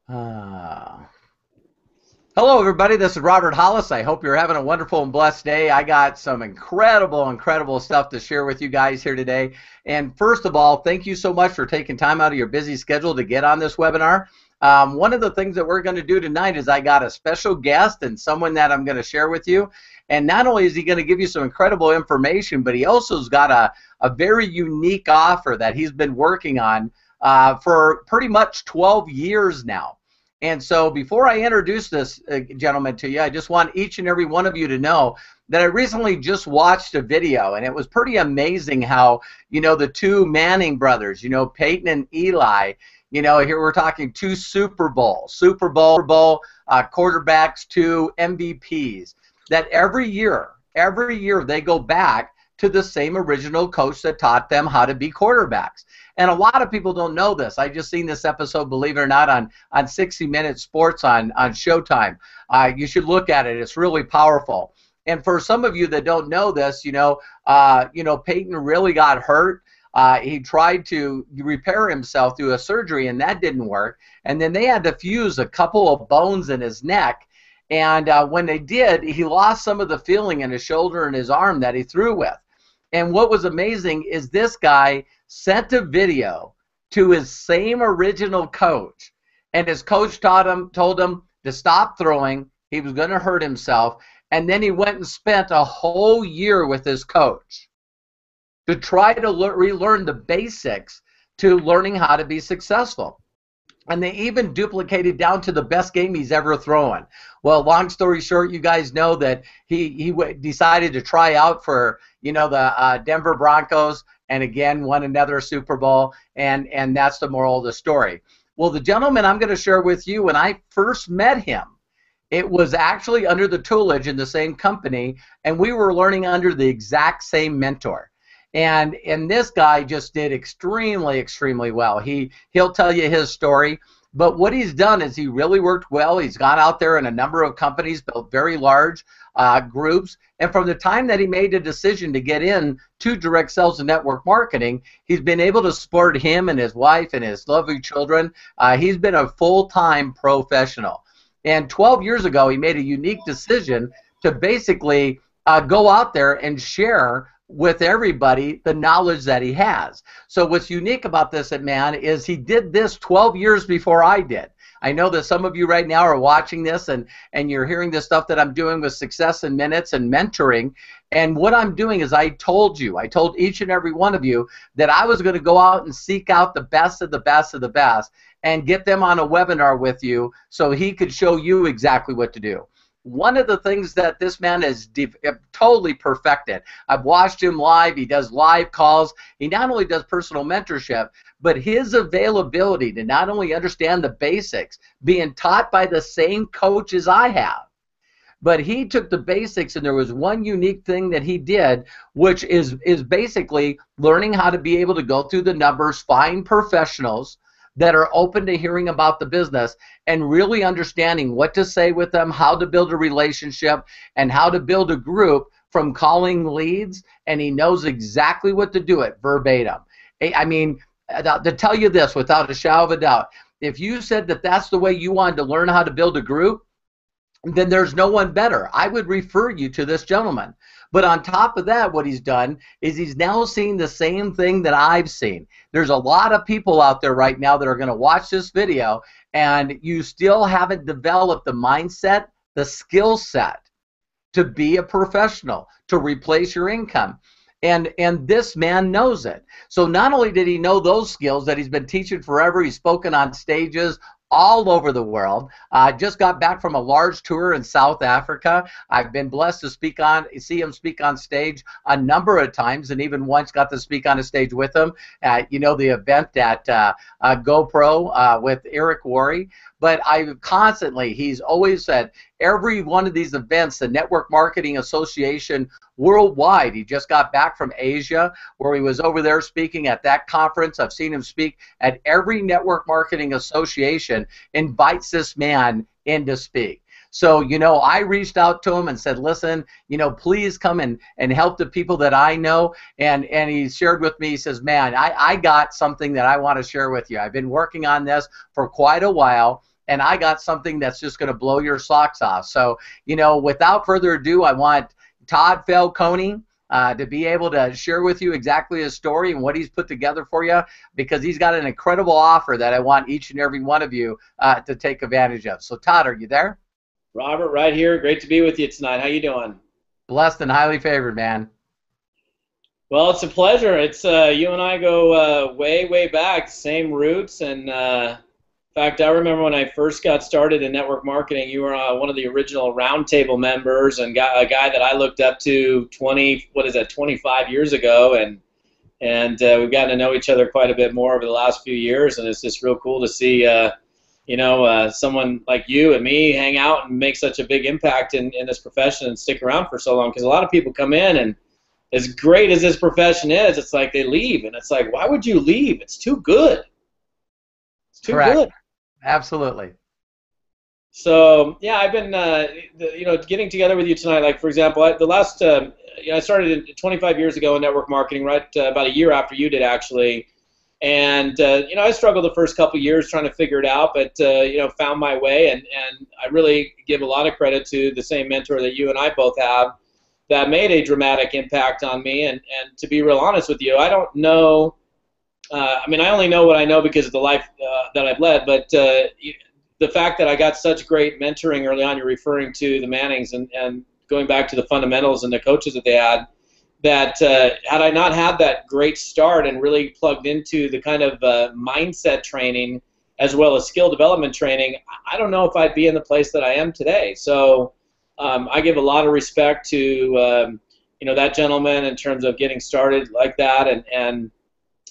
Uh, Hello, everybody. This is Robert Hollis. I hope you're having a wonderful and blessed day. I got some incredible stuff to share with you guys here today. And first of all, thank you so much for taking time out of your busy schedule to get on this webinar. One of the things that we're going to do tonight is I got a special guest and someone that I'm going to share with you. And not only is he going to give you some incredible information, but he also has got a very unique offer that he's been working on for pretty much 12 years now. And so before I introduce this gentleman to you, I just want each and every one of you to know that I recently just watched a video, and it was pretty amazing how, the two Manning brothers, Peyton and Eli, here we're talking two Super Bowl quarterbacks, two MVPs, that every year they go back to the same original coach that taught them how to be quarterbacks. And a lot of people don't know this. I just seen this episode, believe it or not, on 60 Minutes Sports on Showtime. You should look at it. It's really powerful. And for some of you that don't know this, Peyton really got hurt. He tried to repair himself through a surgery, and that didn't work. And then they had to fuse a couple of bones in his neck. And when they did, he lost some of the feeling in his shoulder and his arm that he threw with. And what was amazing is this guy sent a video to his same original coach, and his coach told him to stop throwing. He was going to hurt himself, and then he went and spent a whole year with his coach to try to relearn the basics to learning how to be successful. And they even duplicated down to the best game he's ever thrown. Well, long story short, you guys know that he decided to try out for, the Denver Broncos, and again won another Super Bowl, and that's the moral of the story. Well, the gentleman I'm going to share with you, when I first met him, it was actually under the tutelage in the same company, and we were learning under the exact same mentor. And this guy just did extremely well. He'll tell you his story, but what he's done is he really worked well. He's gone out there in a number of companies, built very large groups, and from the time that he made the decision to get in to direct sales and network marketing, he's been able to support him and his wife and his lovely children. He's been a full-time professional. And 12 years ago, he made a unique decision to basically go out there and share with everybody the knowledge that he has. So what's unique about this man is he did this 12 years before I did. I know that some of you right now are watching this and you're hearing the stuff that I'm doing with Success in Minutes and mentoring. And what I'm doing is I told each and every one of you that I was going to go out and seek out the best of the best of the best and get them on a webinar with you so he could show you exactly what to do. One of the things that this man has totally perfected, I've watched him live, he does live calls, he not only does personal mentorship, but his availability to not only understand the basics, being taught by the same coach as I have, but he took the basics, and there was one unique thing that he did, which is basically learning how to be able to go through the numbers, find professionals that are open to hearing about the business and really understanding what to say with them, how to build a relationship, and how to build a group from calling leads, and he knows exactly what to do it verbatim. I mean, to tell you this without a shadow of a doubt, if you said that that's the way you wanted to learn how to build a group, then there's no one better. I would refer you to this gentleman. But on top of that, what he's done is he's now seen the same thing that I've seen. There's a lot of people out there right now that are going to watch this video, and you still haven't developed the mindset, the skill set to be a professional, to replace your income. And this man knows it. So not only did he know those skills that he's been teaching forever, he's spoken on stages all over the world. I just got back from a large tour in South Africa. I've been blessed to see him speak on stage a number of times, and even once got to speak on a stage with him at, the event at GoPro with Eric Worre. But he's always said, every one of these events, the Network Marketing Association worldwide, he just got back from Asia where he was over there speaking at that conference. I've seen him speak at every Network Marketing Association, invites this man in to speak. So, I reached out to him and said, listen, please come and help the people that I know. And he shared with me, he says, man, I got something that I want to share with you. I've been working on this for quite a while. and I got something that's just going to blow your socks off. So, without further ado, I want Todd Falcone to be able to share with you exactly his story and what he's put together for you, because he's got an incredible offer that I want each and every one of you to take advantage of. So, Todd, are you there? Robert, right here. Great to be with you tonight. How you doing? Blessed and highly favored, man. Well, it's a pleasure. It's you and I go way, way back, same roots. And in fact, I remember when I first got started in network marketing, you were one of the original roundtable members, and a guy that I looked up to 25 years ago, and we've gotten to know each other quite a bit more over the last few years, and it's just real cool to see someone like you and me hang out and make such a big impact in this profession and stick around for so long, because a lot of people come in, and as great as this profession is, it's like they leave, and it's like, why would you leave? It's too good. It's too Correct. good. Absolutely. So yeah, I've been getting together with you tonight. Like, for example, I started 25 years ago in network marketing, right about a year after you did, actually. And I struggled the first couple years trying to figure it out, but found my way, and I really give a lot of credit to the same mentor that you and I both have that made a dramatic impact on me. And to be real honest with you, I don't know. I only know what I know because of the life that I've led, but the fact that I got such great mentoring early on, you're referring to the Mannings and going back to the fundamentals and the coaches that they had, that had I not had that great start and really plugged into the kind of mindset training as well as skill development training, I don't know if I'd be in the place that I am today. So I give a lot of respect to that gentleman in terms of getting started like that, and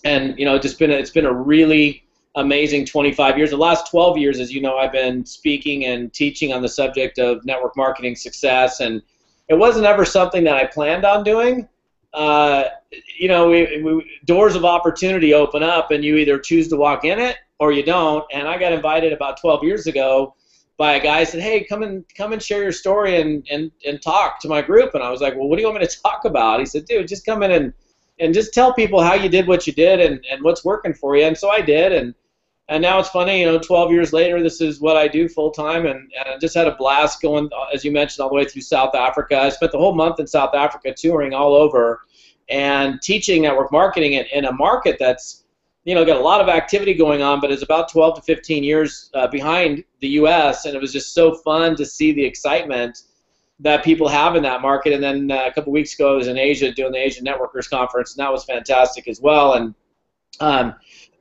it's been a really amazing 25 years. The last 12 years, as you know, I've been speaking and teaching on the subject of network marketing success, and it wasn't ever something that I planned on doing. Doors of opportunity open up, and you either choose to walk in it or you don't. And I got invited about 12 years ago by a guy who said, "Hey, come and share your story and talk to my group." And I was like, "Well, what do you want me to talk about?" He said, "Dude, just come in and just tell people how you did what you did and what's working for you." And so I did, and now it's funny, 12 years later, this is what I do full time, and I just had a blast going, as you mentioned, all the way through South Africa. I spent the whole month in South Africa touring all over and teaching network marketing in a market that's got a lot of activity going on, but is about 12 to 15 years behind the U.S., and it was just so fun to see the excitement that people have in that market. And then a couple weeks ago, I was in Asia doing the Asian Networkers Conference, and that was fantastic as well. And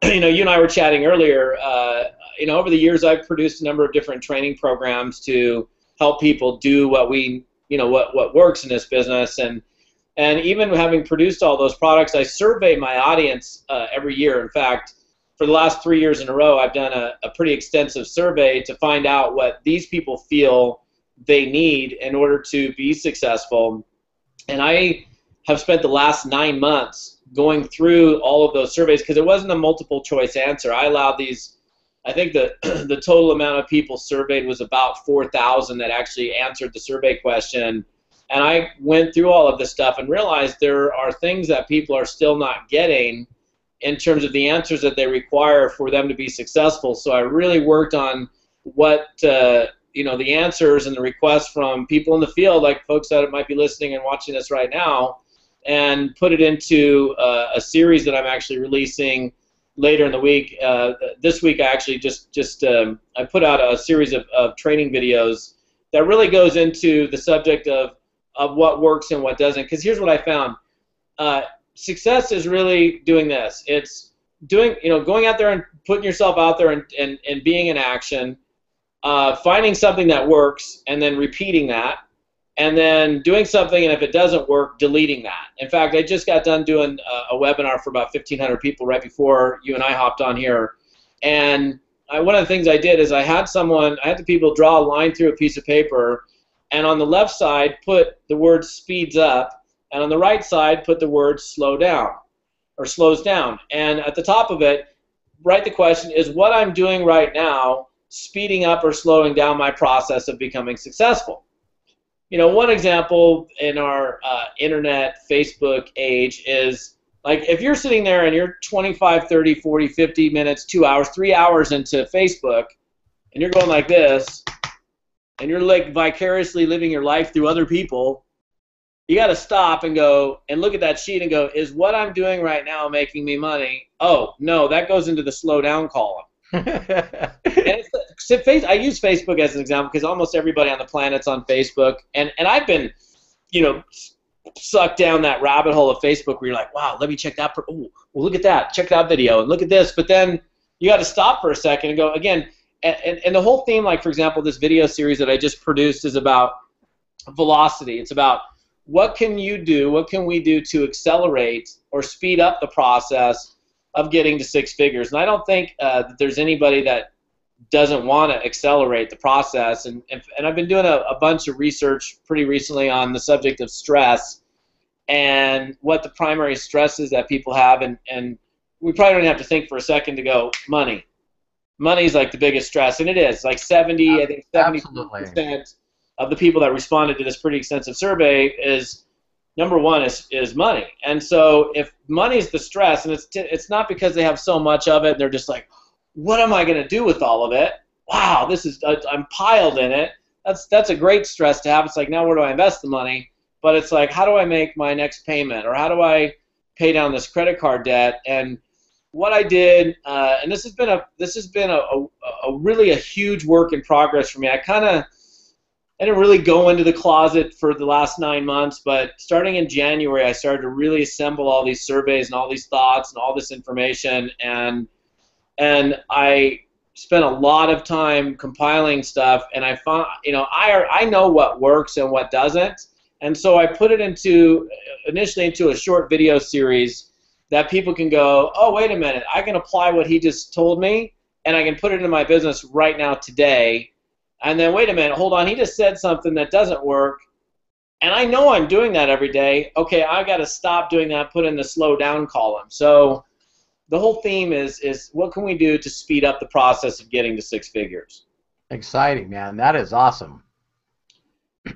you and I were chatting earlier. Over the years, I've produced a number of different training programs to help people do what what works in this business. And even having produced all those products, I survey my audience every year. In fact, for the last 3 years in a row, I've done a pretty extensive survey to find out what these people feel they need in order to be successful. And I have spent the last 9 months going through all of those surveys, because it wasn't a multiple choice answer. I allowed I think the total amount of people surveyed was about 4,000 that actually answered the survey question. And I went through all of this stuff and realized there are things that people are still not getting in terms of the answers that they require for them to be successful. So I really worked on what the answers and the requests from people in the field, like folks that might be listening and watching this right now, and put it into a series that I'm actually releasing later in the week. This week I actually I put out a series of training videos that really goes into the subject of what works and what doesn't. Because here's what I found. Success is really doing this. It's going out there and putting yourself out there and being in action, finding something that works and then repeating that, and then doing something, and if it doesn't work, deleting that. In fact, I just got done doing a webinar for about 1,500 people right before you and I hopped on here. And one of the things I did is I had the people draw a line through a piece of paper, and on the left side put the word speeds up, and on the right side put the word slow down or slows down. And at the top of it, write the question, is what I'm doing right now speeding up or slowing down my process of becoming successful? One example in our internet Facebook age is, like, if you're sitting there and you're 25, 30, 40, 50 minutes, 2 hours, 3 hours into Facebook, and you're going like this, and you're like vicariously living your life through other people, you got to stop and go and look at that sheet and go, is what I'm doing right now making me money? Oh, no, that goes into the slow down column. And I use Facebook as an example because almost everybody on the planet's on Facebook, and I've been, sucked down that rabbit hole of Facebook where you're like, wow, let me check that. Oh, well, look at that. Check that video and look at this. But then you got to stop for a second and go again. And the whole theme, like for example, this video series that I just produced is about velocity. It's about what can you do, what can we do to accelerate or speed up the process of getting to six figures. And I don't think that there's anybody that doesn't want to accelerate the process. And I've been doing a bunch of research pretty recently on the subject of stress and what the primary stresses that people have. And we probably don't have to think for a second to go, money. Money is like the biggest stress, and it is. Like 70% of the people that responded to this pretty extensive survey is, number one is money. And so if money is the stress, and it's not because they have so much of it, and they're just like, what am I going to do with all of it? Wow, I'm piled in it. That's a great stress to have. It's like, now where do I invest the money? But it's like, how do I make my next payment, or how do I pay down this credit card debt? And what I did, and this has been a really a huge work in progress for me. I didn't really go into the closet for the last 9 months, but starting in January, I started to really assemble all these surveys and all these thoughts and all this information, and I spent a lot of time compiling stuff, and I found, I know what works and what doesn't, and so I put it initially into a short video series that people can go, oh, wait a minute, I can apply what he just told me, and I can put it into my business right now today. And then, wait a minute, hold on, he just said something that doesn't work, and I know I'm doing that every day. Okay, I got to stop doing that, put in the slow down column. So the whole theme is what can we do to speed up the process of getting to six figures? Exciting, man. That is awesome.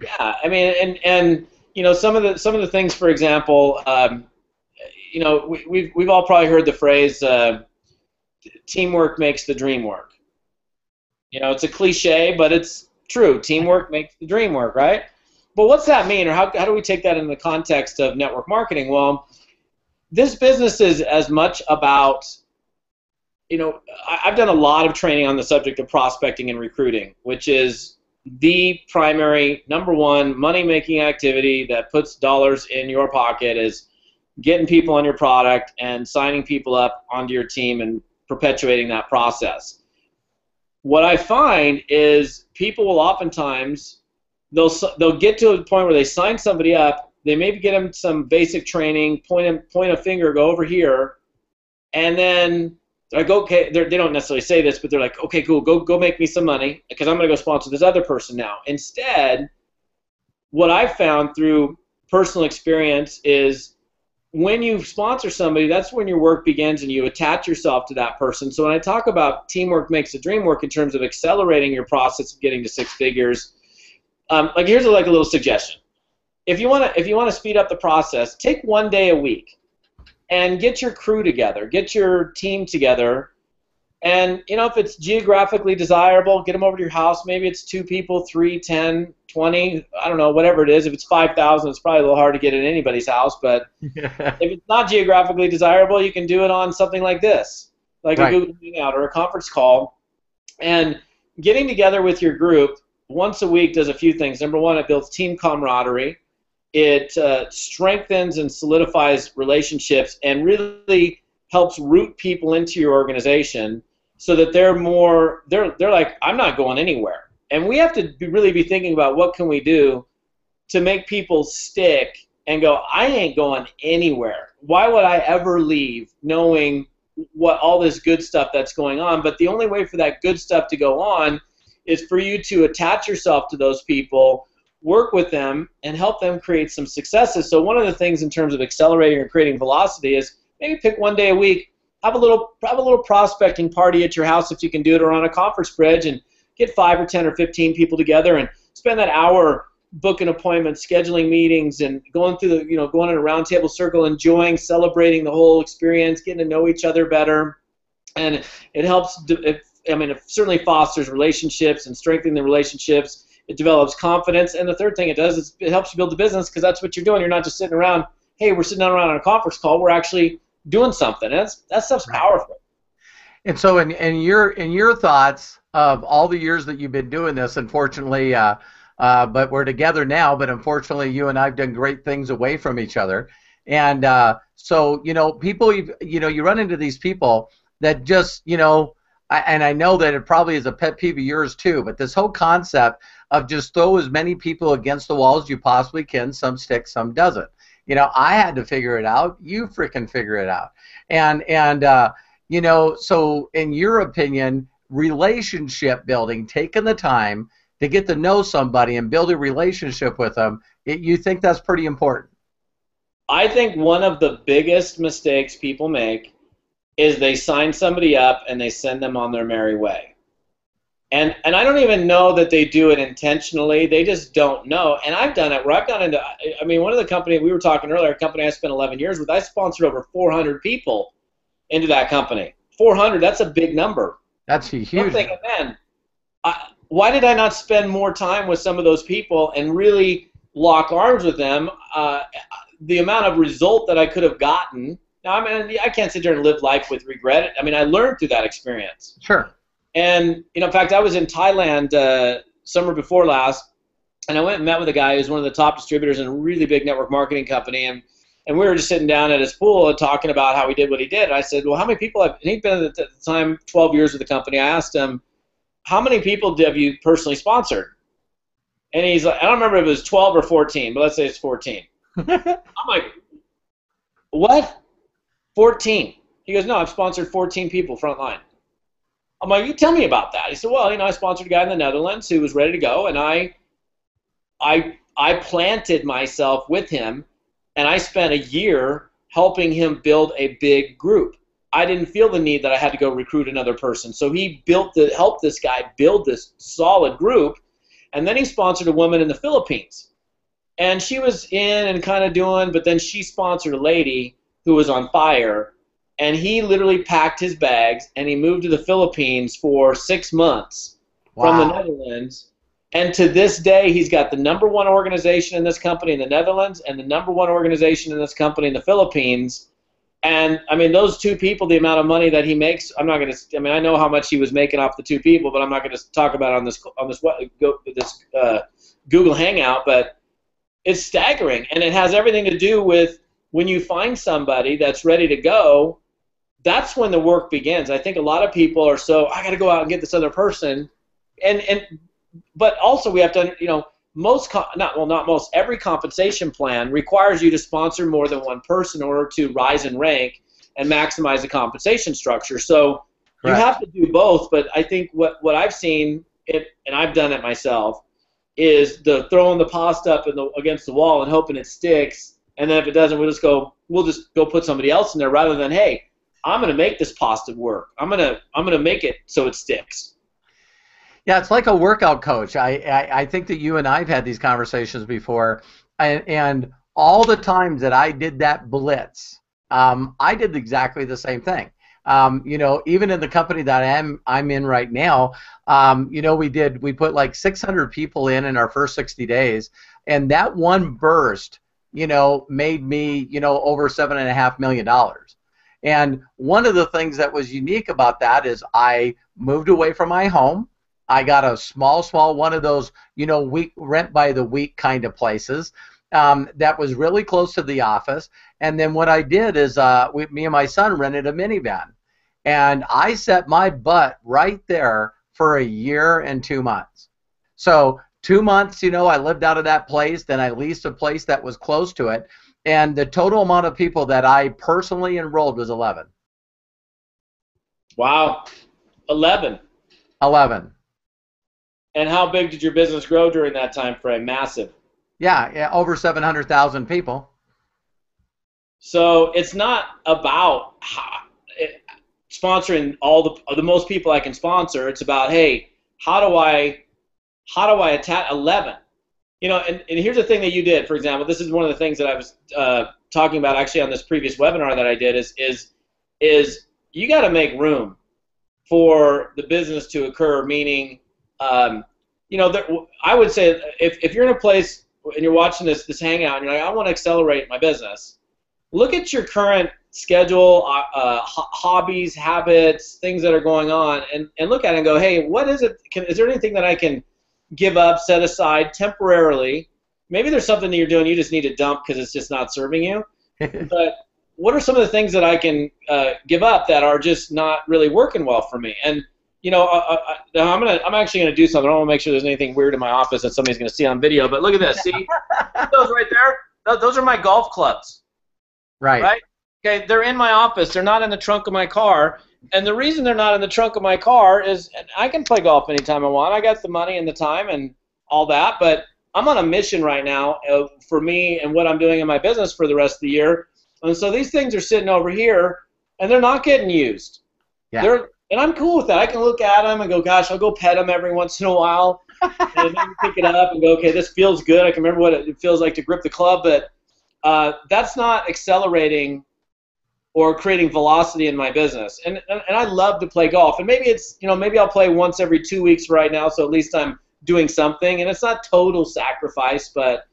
Yeah, I mean, and some of the things, for example, we've all probably heard the phrase, teamwork makes the dream work. It's a cliche, but it's true. Teamwork makes the dream work, right? But what's that mean, or how do we take that in the context of network marketing? Well, this business is as much about, I've done a lot of training on the subject of prospecting and recruiting, which is the primary, number one, money-making activity that puts dollars in your pocket, is getting people on your product and signing people up onto your team and perpetuating that process. What I find is people will oftentimes, they'll get to a point where they sign somebody up, they maybe get them some basic training, point a finger, go over here, and then they're like, okay, they don't necessarily say this, but they're like, okay, cool, go make me some money because I'm going to go sponsor this other person now. Instead, what I've found through personal experience is when you sponsor somebody, that's when your work begins and you attach yourself to that person. So when I talk about teamwork makes the dream work in terms of accelerating your process of getting to six figures, here's a little suggestion. If you want to speed up the process, take one day a week and get your crew together, get your team together, and if it's geographically desirable, get them over to your house. Maybe it's 2 people, 3, 10, 20, I don't know, whatever it is. If it's 5,000, it's probably a little hard to get in anybody's house, but if it's not geographically desirable, you can do it on something like this, like a Google Hangout or a conference call. And getting together with your group once a week does a few things. Number one, it builds team camaraderie. It strengthens and solidifies relationships and really helps root people into your organization so that they're like, I'm not going anywhere. And we have to really be thinking about what can we do to make people stick and go, I ain't going anywhere. Why would I ever leave knowing what all this good stuff that's going on? But the only way for that good stuff to go on is for you to attach yourself to those people, work with them, and help them create some successes. So one of the things in terms of accelerating or creating velocity is maybe pick one day a week, have a little prospecting party at your house if you can do it, or on a conference bridge, and get 5 or 10 or 15 people together and spend that hour booking appointments, scheduling meetings, and going through going in a round table circle, enjoying, celebrating the whole experience, getting to know each other better. And it helps I mean, it certainly fosters relationships and strengthening the relationships. It develops confidence. And the third thing it does is it helps you build the business, because that's what you're doing. You're not just sitting around, hey, we're sitting around on a conference call. We're actually doing something. And that stuff's powerful. And so in your thoughts of all the years that you've been doing this, unfortunately, but we're together now, but unfortunately you and I have done great things away from each other. And so, people, you run into these people that just, and I know that it probably is a pet peeve of yours too, but this whole concept of just throw as many people against the wall as you possibly can, some stick, some doesn't. I had to figure it out. You freaking figure it out. And so in your opinion, relationship building, taking the time to get to know somebody and build a relationship with them, you think that's pretty important? I think one of the biggest mistakes people make is they sign somebody up and they send them on their merry way. And I don't even know that they do it intentionally. They just don't know. And I've done it where I've gone into, I mean, one of the company, we were talking earlier, a company I spent 11 years with, I sponsored over 400 people into that company. 400, that's a big number. That's huge. I'm thinking, man, why did I not spend more time with some of those people and really lock arms with them? The amount of result that I could have gotten. Now, I mean, I can't sit there and live life with regret. I mean, I learned through that experience. Sure. And, in fact, I was in Thailand summer before last, and I went and met with a guy who's one of the top distributors in a really big network marketing company, and we were just sitting down at his pool and talking about how he did what he did. And I said, well, how many people have, and he'd been at the time 12 years with the company. I asked him, how many people have you personally sponsored? And he's like, I don't remember if it was 12 or 14, but let's say it's 14. I'm like, what? 14? He goes, no, I've sponsored 14 people frontline. I'm like, you tell me about that. He said, well, I sponsored a guy in the Netherlands who was ready to go, and I planted myself with him, and I spent a year helping him build a big group. I didn't feel the need that I had to go recruit another person. So he helped this guy build this solid group, and then he sponsored a woman in the Philippines. And she was in and kind of doing, but then she sponsored a lady who was on fire, and he literally packed his bags and he moved to the Philippines for 6 months from the Netherlands. And to this day, he's got the #1 organization in this company in the Netherlands and the #1 organization in this company in the Philippines. And I mean, those two people, the amount of money that he makes, I'm not going to. I mean, I know how much he was making off the two people, but I'm not going to talk about it on this Google Hangout. But it's staggering, and it has everything to do with when you find somebody that's ready to go. That's when the work begins. I think a lot of people are I got to go out and get this other person, but also we have to, every compensation plan requires you to sponsor more than one person in order to rise in rank and maximize the compensation structure. So you have to do both, but I think what I've seen, and I've done it myself, is the throwing the pasta up against the wall and hoping it sticks, and then if it doesn't, we'll just go put somebody else in there rather than, hey, I'm going to make this pasta work. I'm gonna make it so it sticks. Yeah, it's like a workout coach. I think that you and I have had these conversations before, and all the times that I did that blitz, I did exactly the same thing. Even in the company that I'm in right now, we put like 600 people in our first 60 days, and that one burst, made me, over $7.5 million. And one of the things that was unique about that is I moved away from my home. I got a small one of those, week rent by the week kind of places that was really close to the office. And then what I did is me and my son rented a minivan. And I set my butt right there for a year and 2 months. So 2 months, I lived out of that place. Then I leased a place that was close to it. And the total amount of people that I personally enrolled was 11. Wow. 11. 11. And how big did your business grow during that time frame? Massive. Yeah, over 700,000 people. So it's not about sponsoring all the most people I can sponsor. It's about, hey, how do I attack 11? And here's the thing that you did, for example. This is one of the things that I was talking about actually on this previous webinar that I did is you got to make room for the business to occur, meaning, I would say if you're in a place and you're watching this hangout and you're like, I want to accelerate my business, look at your current schedule, hobbies, habits, things that are going on, and look at it and go, hey, what is it? Is there anything that I can give up, set aside temporarily? Maybe there's something that you're doing you just need to dump because it's just not serving you. But what are some of the things that I can give up that are just not really working well for me? And I'm actually gonna do something. I don't want to make sure there's anything weird in my office that somebody's gonna see on video. But look at this. See those right there? Those are my golf clubs. Right. Okay. They're in my office. They're not in the trunk of my car. And the reason they're not in the trunk of my car is I can play golf anytime I want. I got the money and the time and all that. But I'm on a mission right now for me and what I'm doing in my business for the rest of the year. And so these things are sitting over here, and they're not getting used. Yeah. And I'm cool with that. I can look at them and go, gosh, I'll go pet them every once in a while. And then pick it up and go, okay, this feels good. I can remember what it feels like to grip the club. But that's not accelerating or creating velocity in my business. And I love to play golf. And maybe it's, maybe I'll play once every 2 weeks right now, so at least I'm doing something. And it's not total sacrifice, but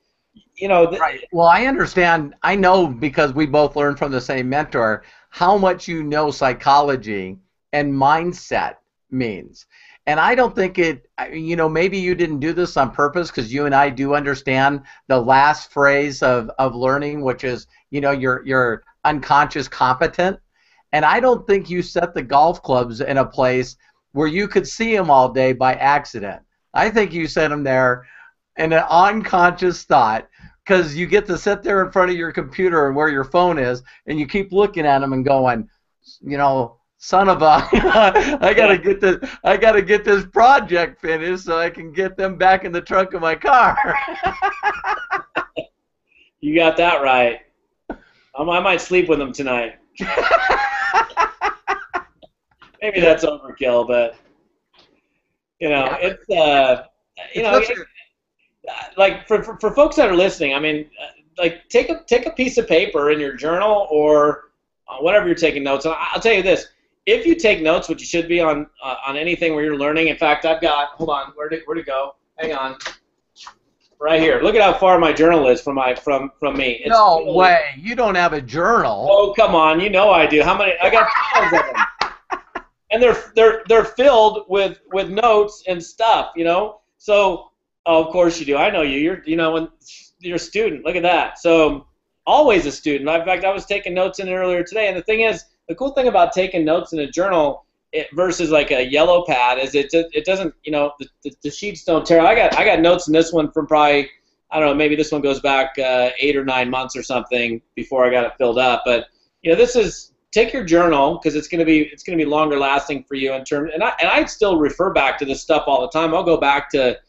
right. Well, I understand. I know because we both learned from the same mentor how much psychology and mindset means. And I don't think maybe you didn't do this on purpose because you and I do understand the last phrase of learning, which is, you're unconscious competent. And I don't think you set the golf clubs in a place where you could see them all day by accident. I think you set them there in an unconscious thought, because you get to sit there in front of your computer and where your phone is, and you keep looking at them and going, son of a, I gotta get this project finished so I can get them back in the trunk of my car. You got that right. I might sleep with them tonight. Maybe that's overkill, but like for folks that are listening, I mean, like take a piece of paper in your journal or whatever you're taking notes on. I'll tell you this: if you take notes, which you should be on anything where you're learning. In fact, I've got. Hold on, where'd it go? Hang on. Right here. Look at how far my journal is from me. It's no way. You don't have a journal. Oh, come on. You know I do. How many? I got tons of them. And they're filled with notes and stuff, So, of course you do. I know you. When you're a student. Look at that. So, always a student. In fact, I was taking notes in it earlier today. And the thing is, the cool thing about taking notes in a journal versus like a yellow pad is it doesn't, the sheets don't tear. I got notes in this one from probably, I don't know, maybe this one goes back 8 or 9 months or something before I got it filled up. But this is, take your journal because it's gonna be longer lasting for you in terms. And I still refer back to this stuff all the time. I'll go back to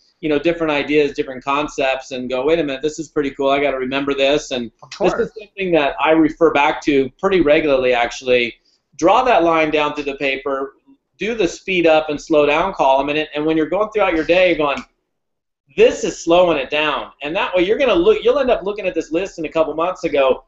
different ideas, different concepts, and go, wait a minute, this is pretty cool. I got to remember this. And this is something that I refer back to pretty regularly, actually. Draw that line down through the paper, do the speed up and slow down column in it, and when you're going throughout your day, you're going, this is slowing it down. And that way you'll end up looking at this list in a couple months ago.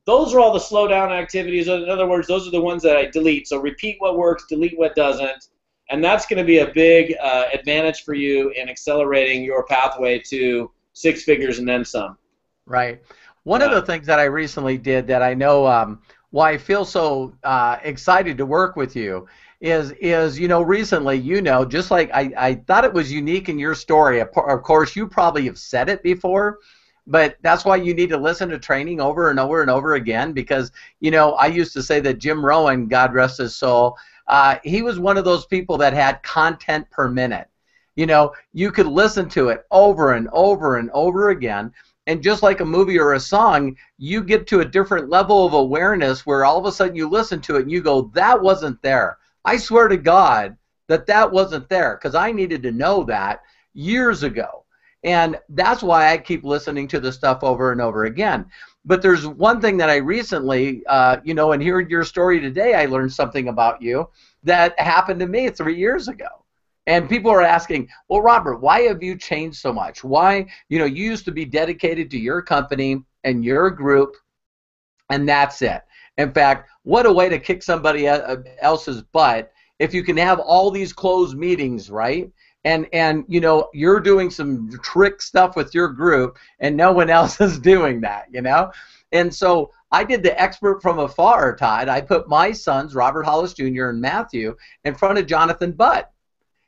Those are all the slow down activities. In other words, those are the ones that I delete. So repeat what works, delete what doesn't. And that's going to be a big advantage for you in accelerating your pathway to 6 figures and then some. Right. One of the things that I recently did that I know why I feel so excited to work with you is recently, just like I thought it was unique in your story. Of course, you probably have said it before, but that's why you need to listen to training over and over and over again because, I used to say that Jim Rohn, God rest his soul, he was one of those people that had content per minute. You could listen to it over and over and over again. And just like a movie or a song, you get to a different level of awareness where all of a sudden you listen to it and you go, that wasn't there. I swear to God that wasn't there because I needed to know that years ago. And that's why I keep listening to the stuff over and over again. But there's one thing that I recently, and hearing your story today, I learned something about you that happened to me 3 years ago. And people are asking, well, Robert, why have you changed so much? Why, you used to be dedicated to your company and your group, and that's it. In fact, what a way to kick somebody else's butt if you can have all these closed meetings, right? And you know, you're doing some trick stuff with your group and no one else is doing that, you know? And so I did the expert from afar, Todd. I put my sons, Robert Hollis Jr. and Matthew, in front of Jonathan Butt.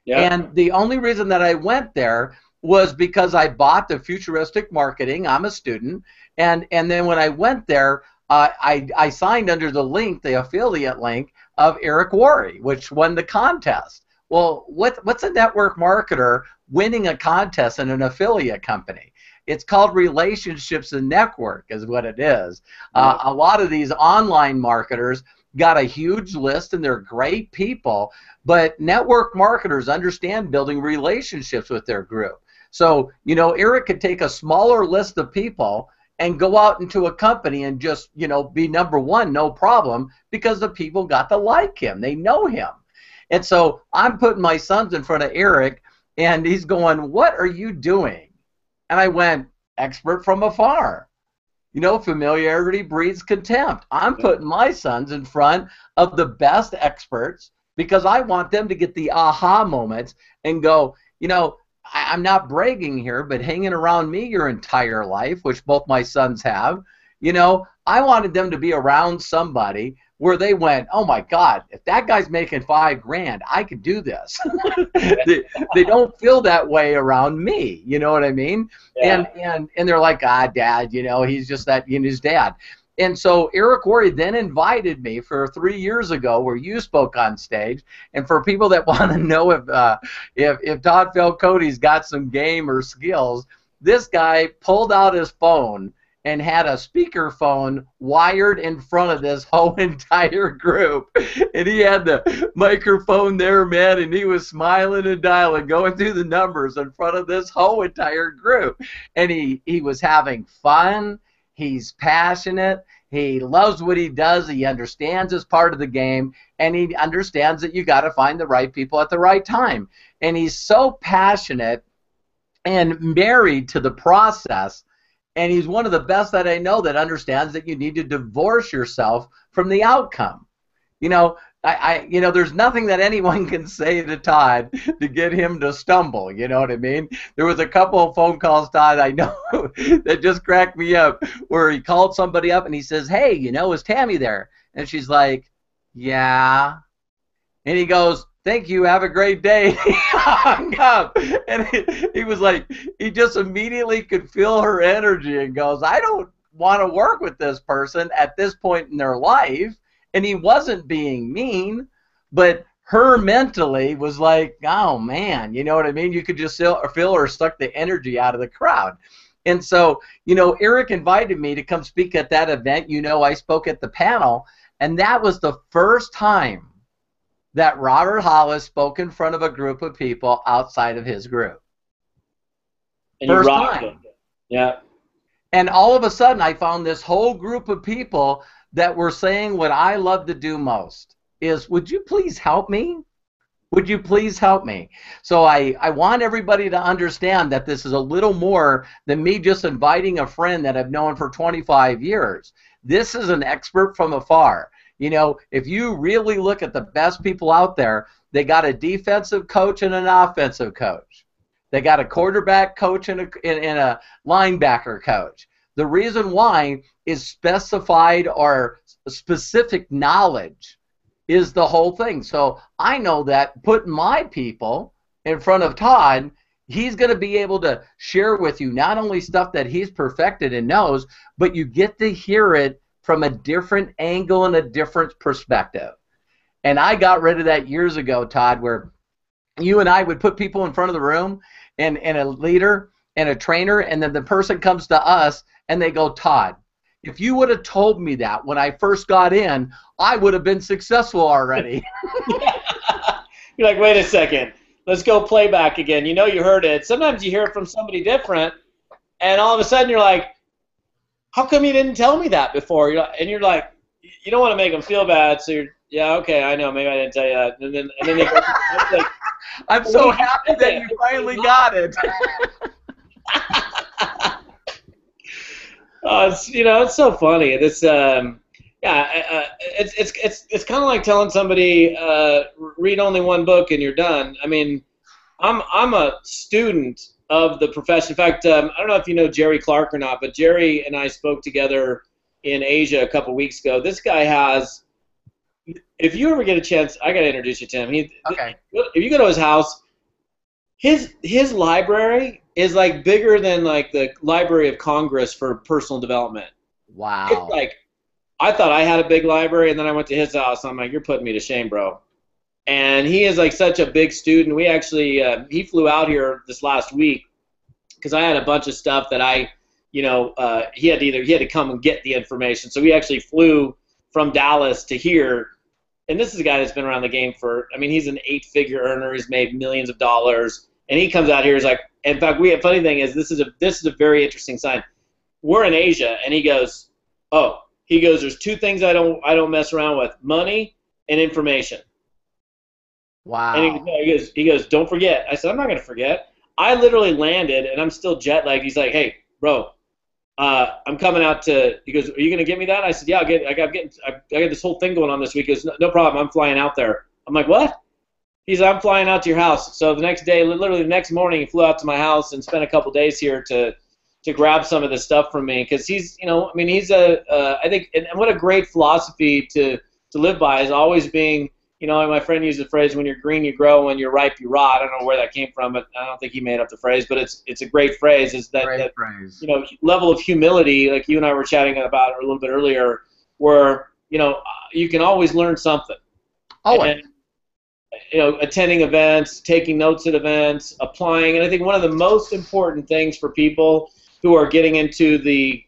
Yeah. And the only reason that I went there was because I bought the futuristic marketing. I'm a student. And then when I went there, I signed under the link, the affiliate link of Eric Worre, which won the contest. Well, what's a network marketer winning a contest in an affiliate company? It's called relationships and network is what it is. A lot of these online marketers got a huge list and they're great people, but network marketers understand building relationships with their group. So, you know, Eric could take a smaller list of people and go out into a company and just, you know, be number one, no problem, because the people got to like him. They know him. And so I'm putting my sons in front of Eric, and he's going, "What are you doing?" And I went, "Expert from afar." You know, familiarity breeds contempt. I'm putting my sons in front of the best experts because I want them to get the aha moments and go, you know, I'm not bragging here, but hanging around me your entire life, which both my sons have, you know, I wanted them to be around somebody where they went, "Oh my God, if that guy's making $5 grand, I could do this." they don't feel that way around me, you know what I mean? Yeah. And they're like, "Ah, Dad, you know, he's just that, you know, his dad." And so Eric Worre then invited me for 3 years ago, where you spoke on stage. And for people that want to know if Todd Falcone's got some game or skills, this guy pulled out his phone and had a speakerphone wired in front of this whole entire group. And he had the microphone there, man, and he was smiling and dialing, going through the numbers in front of this whole entire group. And he was having fun. He's passionate. He loves what he does. He understands it's part of the game, and he understands that you got to find the right people at the right time. And he's so passionate and married to the process. And he's one of the best that I know that understands that you need to divorce yourself from the outcome. You know, you know, there's nothing that anyone can say to Todd to get him to stumble. You know what I mean? There was a couple of phone calls, Todd, I know, that just cracked me up, where he called somebody up and he says, "Hey, you know, is Tammy there?" And she's like, "Yeah." And he goes, "Thank you, have a great day." He hung up. And he was like, he just immediately could feel her energy and goes, "I don't want to work with this person at this point in their life." And he wasn't being mean, but her mentally was like, "Oh man," you know what I mean? You could just feel her suck the energy out of the crowd. And so, you know, Eric invited me to come speak at that event. You know, I spoke at the panel, and that was the first time that Robert Hollis spoke in front of a group of people outside of his group. And first time. Yeah. And all of a sudden, I found this whole group of people that were saying what I love to do most is, "Would you please help me? Would you please help me?" So I want everybody to understand that this is a little more than me just inviting a friend that I've known for 25 years. This is an expert from afar. You know, if you really look at the best people out there, they got a defensive coach and an offensive coach. They got a quarterback coach and a linebacker coach. The reason why is specified or specific knowledge is the whole thing. So I know that putting my people in front of Todd, he's going to be able to share with you not only stuff that he's perfected and knows, but you get to hear it from a different angle and a different perspective. And I got rid of that years ago, Todd, where you and I would put people in front of the room and a leader and a trainer, and then the person comes to us and they go, "Todd, if you would have told me that when I first got in, I would have been successful already." You're like, "Wait a second, let's go play back again." You know you heard it. Sometimes you hear it from somebody different, and all of a sudden you're like, "How come you didn't tell me that before?" And you're like, you don't want to make them feel bad, so you're, "Yeah, okay, I know, maybe I didn't tell you that." And then they go, like, "I'm so happy that you finally got it." Oh, it's, you know, it's so funny. This It's kind of like telling somebody read only one book and you're done. I mean, I'm a student of the profession. In fact, I don't know if you know Jerry Clark or not, but Jerry and I spoke together in Asia a couple weeks ago. This guy has, if you ever get a chance, I got to introduce you to him. Okay. If you go to his house, his library is like bigger than like the Library of Congress for personal development. Wow. It's like, I thought I had a big library, and then I went to his house. And I'm like, you're putting me to shame, bro. And he is like such a big student. We actually, he flew out here this last week because I had a bunch of stuff that he had to come and get the information. So we actually flew from Dallas to here. And this is a guy that's been around the game for, I mean, he's an 8-figure earner. He's made millions of dollars. And he comes out here, he's like, in fact, funny thing is, this is a very interesting sign. We're in Asia, and he goes, there's two things I don't mess around with: money and information. Wow. And he goes, don't forget. I said, I'm not going to forget. I literally landed, and I'm still jet lagged. He's like, hey, bro, I'm coming out to. He goes, are you going to get me that? I said, yeah, I got this whole thing going on this week. He goes, no problem. I'm flying out there. I'm like, what? He's, I'm flying out to your house. So the next day, literally the next morning, he flew out to my house and spent a couple days here to grab some of the stuff from me, because he's, I mean, he's I think, and what a great philosophy to live by is always being, my friend used the phrase, when you're green, you grow, when you're ripe, you rot. I don't know where that came from, but I don't think he made up the phrase, but it's a great phrase, is that phrase. Level of humility, like you and I were chatting about it a little bit earlier, where, you can always learn something. Always. And, attending events, taking notes at events, applying, and I think one of the most important things for people who are getting into the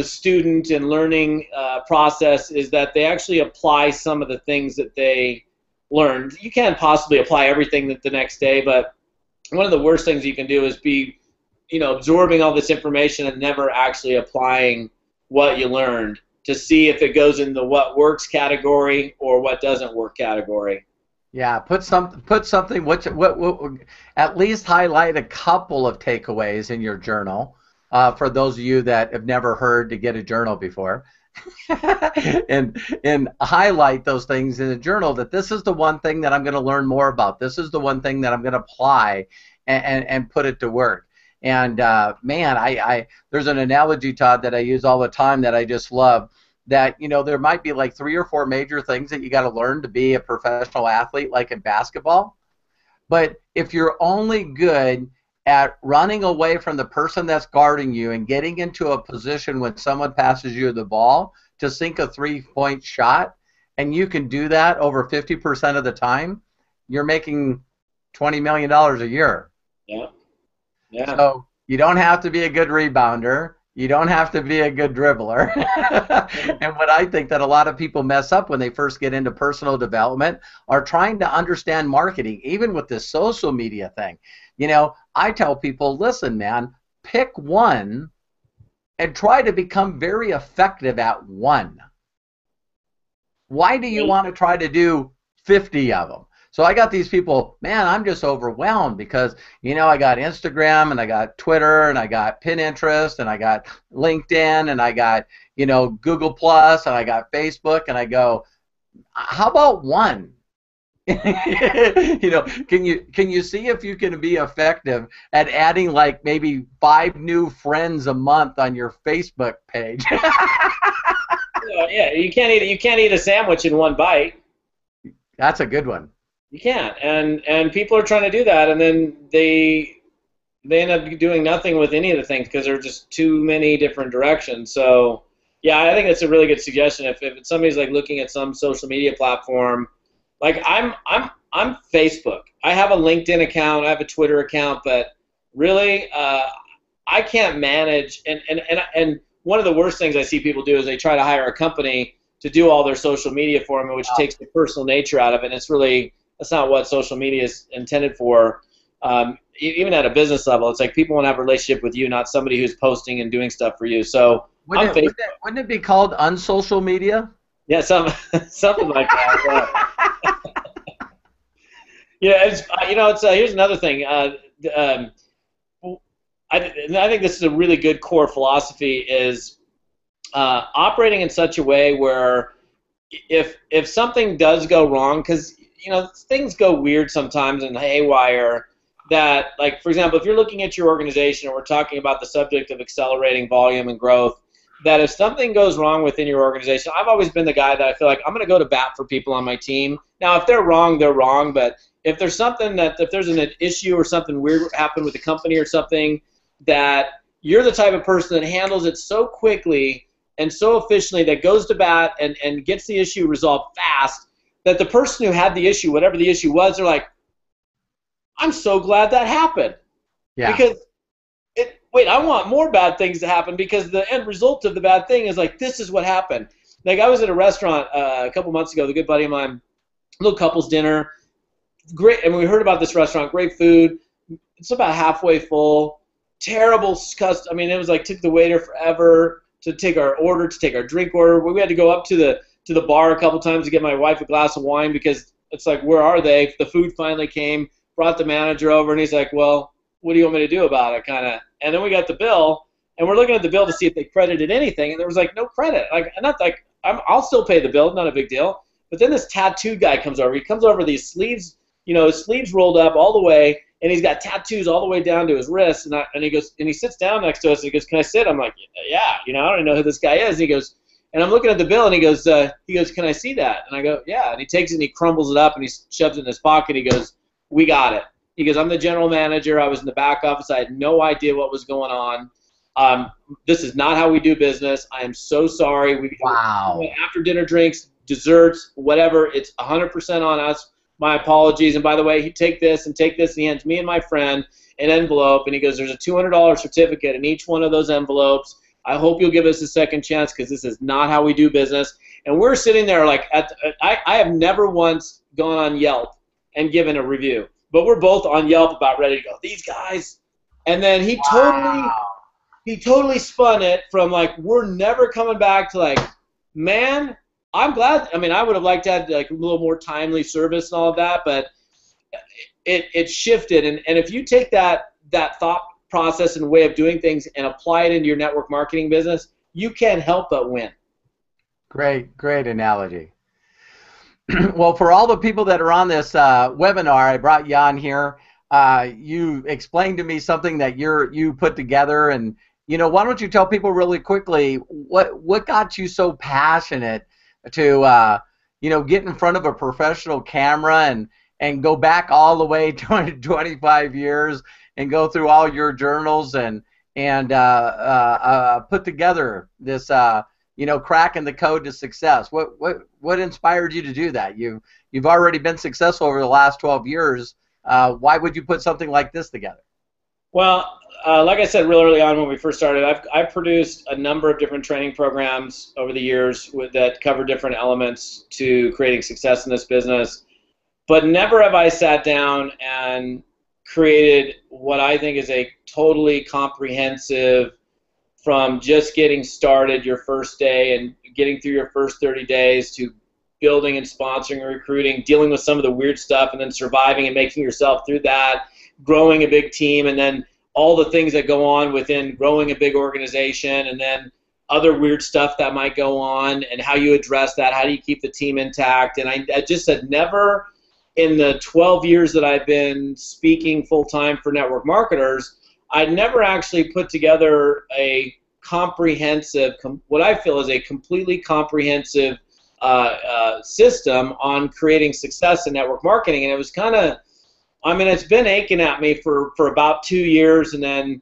student and learning process is that they actually apply some of the things that they learned. You can't possibly apply everything the next day, but one of the worst things you can do is be, absorbing all this information and never actually applying what you learned to see if it goes in the what works category or what doesn't work category. Yeah, put something. What at least highlight a couple of takeaways in your journal. For those of you that have never heard to get a journal before, and highlight those things in the journal, that this is the one thing that I'm going to learn more about. This is the one thing that I'm going to apply and put it to work. And man, there's an analogy, Todd, that I use all the time that I just love. That there might be like 3 or 4 major things that you got to learn to be a professional athlete, like in basketball. But if you're only good at running away from the person that's guarding you and getting into a position when someone passes you the ball to sink a 3-point shot, and you can do that over 50% of the time, you're making $20 million a year. Yeah. Yeah. So you don't have to be a good rebounder. You don't have to be a good dribbler. And what I think that a lot of people mess up when they first get into personal development are trying to understand marketing, even with this social media thing. I tell people, listen, man, pick one and try to become very effective at one. Why do you want to try to do 50 of them? So I got these people, man, I'm just overwhelmed because, I got Instagram and I got Twitter and I got Pinterest and I got LinkedIn and I got, Google Plus and I got Facebook, and I go, how about one? Can you see if you can be effective at adding like maybe 5 new friends a month on your Facebook page? Yeah, you can't eat a sandwich in one bite. That's a good one. You can't, and people are trying to do that, and then they end up doing nothing with any of the things because there are just too many different directions. So yeah, I think that's a really good suggestion. If somebody's like looking at some social media platform, like I'm Facebook. I have a LinkedIn account, I have a Twitter account, but really I can't manage. And one of the worst things I see people do is they try to hire a company to do all their social media for them, which takes the personal nature out of it. And that's not what social media is intended for. Even at a business level, it's like people want to have a relationship with you, not somebody who's posting and doing stuff for you. So wouldn't it be called unsocial media? Yeah, something like that. Yeah, here's another thing. I think this is a really good core philosophy. Is operating in such a way where if something does go wrong, because things go weird sometimes and haywire, that, like, for example, if you're looking at your organization and we're talking about the subject of accelerating volume and growth, that if something goes wrong within your organization, I've always been the guy that I feel like I'm going to go to bat for people on my team. Now, if they're wrong, they're wrong, but if there's something if there's an issue or something weird happened with the company or something, that you're the type of person that handles it so quickly and so efficiently, that goes to bat and gets the issue resolved fast, that the person who had the issue, whatever the issue was, they're like, I'm so glad that happened. Yeah. Because, wait, I want more bad things to happen, because the end result of the bad thing is like, this is what happened. Like, I was at a restaurant a couple months ago with a good buddy of mine, little couples dinner, great, and we heard about this restaurant, great food. It's about halfway full, terrible I mean, it was like, took the waiter forever to take our order, to take our drink order. We had to go up to the bar a couple times to get my wife a glass of wine, because it's like, where are they? The food finally came. Brought the manager over, and he's like, well, what do you want me to do about it, kind of? And then we got the bill, and we're looking at the bill to see if they credited anything, and there was like no credit. Like, not like I'll still pay the bill, not a big deal. But then this tattoo guy comes over. He comes over with these sleeves, his sleeves rolled up all the way, and he's got tattoos all the way down to his wrists. And he goes, and he sits down next to us, and he goes, can I sit? I'm like, yeah, I don't even know who this guy is. And he goes, and I'm looking at the bill, and he goes, can I see that? And I go, yeah. And he takes it, and he crumbles it up, and he shoves it in his pocket. He goes, we got it. He goes, I'm the general manager. I was in the back office. I had no idea what was going on. This is not how we do business. I am so sorry. Wow. After dinner drinks, desserts, whatever, it's 100% on us. My apologies. And by the way, take this and take this. And he hands me and my friend an envelope. And he goes, there's a $200 certificate in each one of those envelopes. I hope you'll give us a second chance, because this is not how we do business. And we're sitting there like, I have never once gone on Yelp and given a review. But we're both on Yelp about ready to go, these guys. And then he totally spun it from like, we're never coming back, to like, man, I'm glad. I mean, I would have liked to have like a little more timely service and all of that, but it shifted. And if you take that thought process and way of doing things and apply it into your network marketing business, you can't help but win. Great analogy. Well, for all the people that are on this webinar, I brought you on here. You explained to me something that you put together, and why don't you tell people really quickly what got you so passionate to get in front of a professional camera and go back all the way 25 years and go through all your journals and put together this cracking the code to success. What inspired you to do that? You've already been successful over the last 12 years. Why would you put something like this together? Well, like I said real early on when we first started, I've produced a number of different training programs over the years that cover different elements to creating success in this business. But never have I sat down and created what I think is a totally comprehensive, from just getting started your first day and getting through your first 30 days to building and sponsoring and recruiting, dealing with some of the weird stuff, and then surviving and making yourself through that, growing a big team, and then all the things that go on within growing a big organization, and then other weird stuff that might go on, and how you address that, how do you keep the team intact. And I just said, never in the 12 years that I've been speaking full-time for network marketers, I'd never actually put together a comprehensive, what I feel is a completely comprehensive system on creating success in network marketing. And it was kind of, I mean, it's been aching at me for about 2 years, and then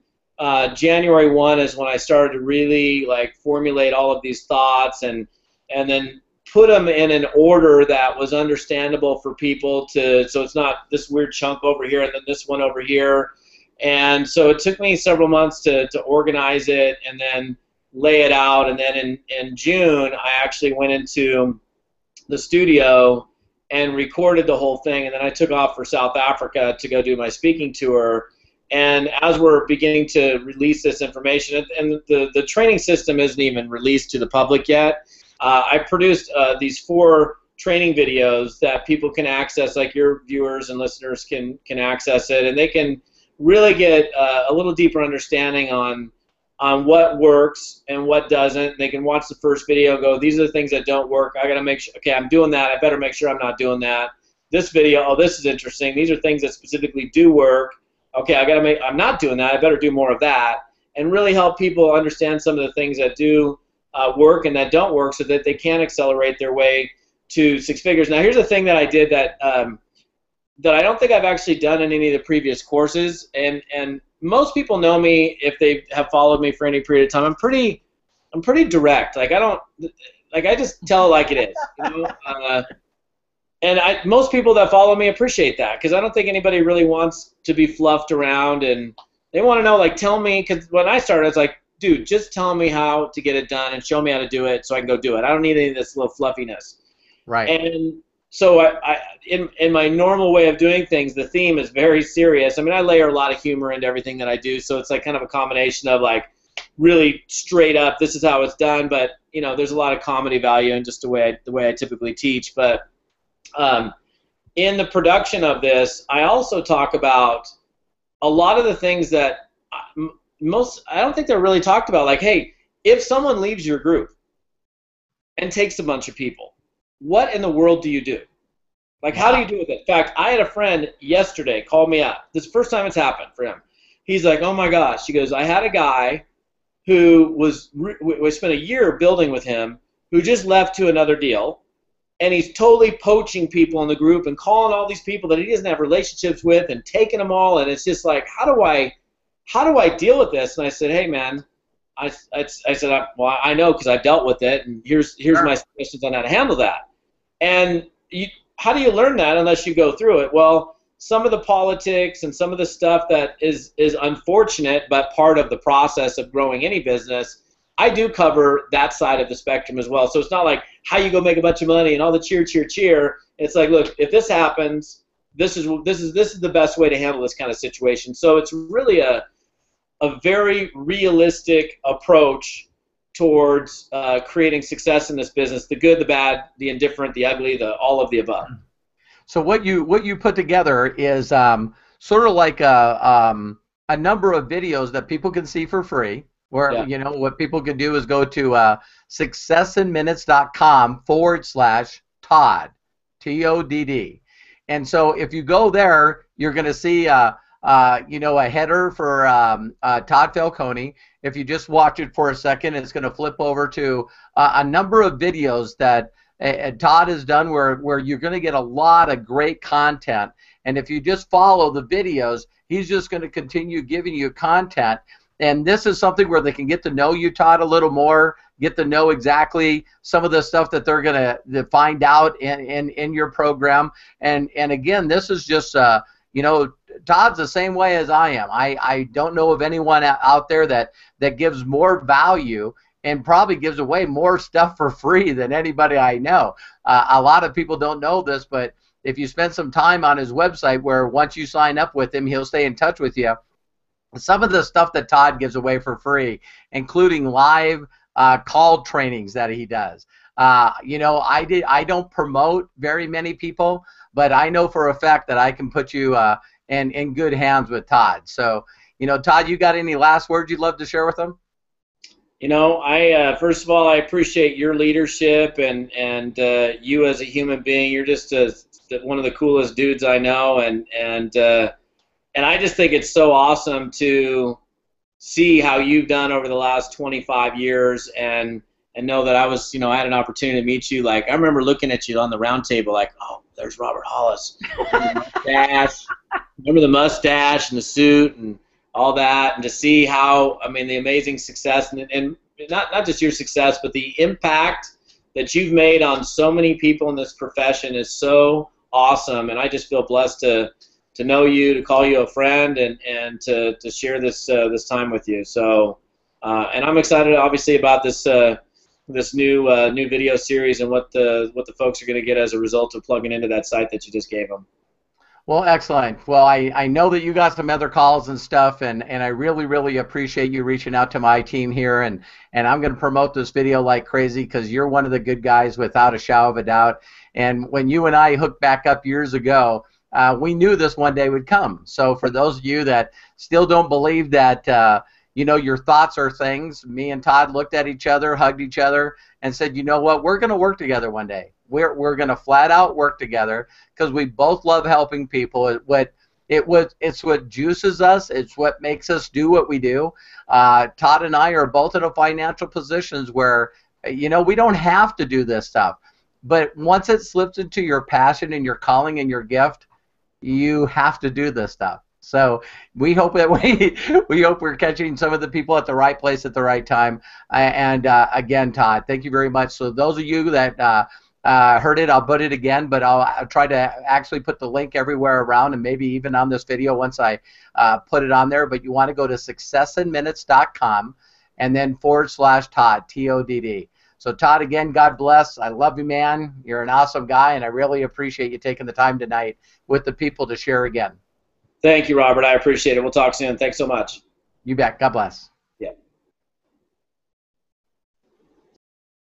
January 1 is when I started to really like formulate all of these thoughts and then put them in an order that was understandable for people to, so it's not this weird chunk over here and then this one over here. And so it took me several months to organize it and then lay it out. And then in June, I actually went into the studio and recorded the whole thing. And then I took off for South Africa to go do my speaking tour. And as we're beginning to release this information, and the training system isn't even released to the public yet, I produced these 4 training videos that people can access, like your viewers and listeners can access it, and they can really get a little deeper understanding on on what works and what doesn't. They can watch the first video and go, these are the things that don't work. I got to make sure, okay, I'm doing that. I better make sure I'm not doing that. This video, oh, this is interesting. These are things that specifically do work. Okay, I'm not doing that. I better do more of that. And really help people understand some of the things that do work and that don't work so that they can accelerate their way to six figures. Now, here's the thing that I did that that I don't think I've actually done in any of the previous courses, and most people know me if they have followed me for any period of time. I'm pretty direct. Like I just tell it like it is. You know? And most people that follow me appreciate that, because I don't think anybody really wants to be fluffed around, and they want to know, like, tell me, because when I started, I was like, dude, just tell me how to get it done and show me how to do it so I can go do it. I don't need any of this little fluffiness. Right. And so in my normal way of doing things, the theme is very serious. I mean, I layer a lot of humor into everything that I do, so it's like kind of a combination of like really straight up, this is how it's done, but you know, there's a lot of comedy value in just the way I typically teach. But in the production of this, I also talk about a lot of the things that I don't think they're really talked about. Like, hey, if someone leaves your group and takes a bunch of people, what in the world do you do? Like, how do you do with it? In fact, I had a friend yesterday call me up. This is the first time it's happened for him. He's like, oh my gosh. He goes, I had a guy who we spent a year building with him, who just left to another deal, and he's totally poaching people in the group and calling all these people that he doesn't have relationships with and taking them all, and it's just like, how do I deal with this? And I said, hey man, I said, well, I know, because I've dealt with it, and here's my suggestions on how to handle that. And how do you learn that unless you go through it? Well, some of the politics and some of the stuff that is unfortunate but part of the process of growing any business, I do cover that side of the spectrum as well. So it's not like how you go make a bunch of money and all the cheer, cheer, cheer. It's like, look, if this happens, this is the best way to handle this kind of situation. So it's really a very realistic approach towards creating success in this business: the good, the bad, the indifferent, the ugly, all of the above. So what you put together is sort of like a number of videos that people can see for free. Where you know what people can do is go to successinminutes.com/Todd, TODD, and so if you go there, you're going to see you know, a header for Todd Falcone. If you just watch it for a second, it's going to flip over to a number of videos that Todd has done where you're going to get a lot of great content. And if you just follow the videos, he's just going to continue giving you content. And this is something where they can get to know you, Todd, a little more, get to know exactly some of the stuff that they're going to find out in your program. And again, this is just, you know, Todd's the same way as I am. I don't know of anyone out there that gives more value and probably gives away more stuff for free than anybody I know. A lot of people don't know this, but if you spend some time on his website, where once you sign up with him, he'll stay in touch with you, some of the stuff that Todd gives away for free, including live call trainings that he does. You know, I don't promote very many people, but I know for a fact that I can put you in good hands with Todd. So, you know, Todd, you got any last words you'd love to share with them? You know, first of all, I appreciate your leadership and you as a human being. You're just one of the coolest dudes I know, and I just think it's so awesome to see how you've done over the last 25 years, and know that I had an opportunity to meet you. Like, I remember looking at you on the round table like, oh, there's Robert Hollis. Remember the mustache and the suit and all that, and to see how, I mean, the amazing success, and not just your success, but the impact that you've made on so many people in this profession is so awesome. And I just feel blessed to know you, to call you a friend, and to share this time with you. So, and I'm excited, obviously, about this new video series and what the folks are going to get as a result of plugging into that site that you just gave them. Well, excellent. Well, I know that you got some other calls and stuff, and I really, really appreciate you reaching out to my team here, and I'm going to promote this video like crazy, because you're one of the good guys without a shadow of a doubt. And when you and I hooked back up years ago, we knew this one day would come. So for those of you that still don't believe that you know, your thoughts are things. Me and Todd looked at each other, hugged each other, and said, you know what, we're going to work together one day. We're going to flat out work together because we both love helping people. It's what juices us. It's what makes us do what we do. Todd and I are both in a financial positions where, you know, we don't have to do this stuff. But once it slips into your passion and your calling and your gift, you have to do this stuff. So we hope that we hope we're catching some of the people at the right place at the right time. And again, Todd, thank you very much. So those of you that heard it, I'll put it again, but I'll try to actually put the link everywhere around, and maybe even on this video once I put it on there. But you want to go to successinminutes.com and then /Todd, T-O-D-D. So Todd, again, God bless. I love you, man. You're an awesome guy, and I really appreciate you taking the time tonight with the people to share again. Thank you, Robert. I appreciate it. We'll talk soon. Thanks so much. You bet. God bless.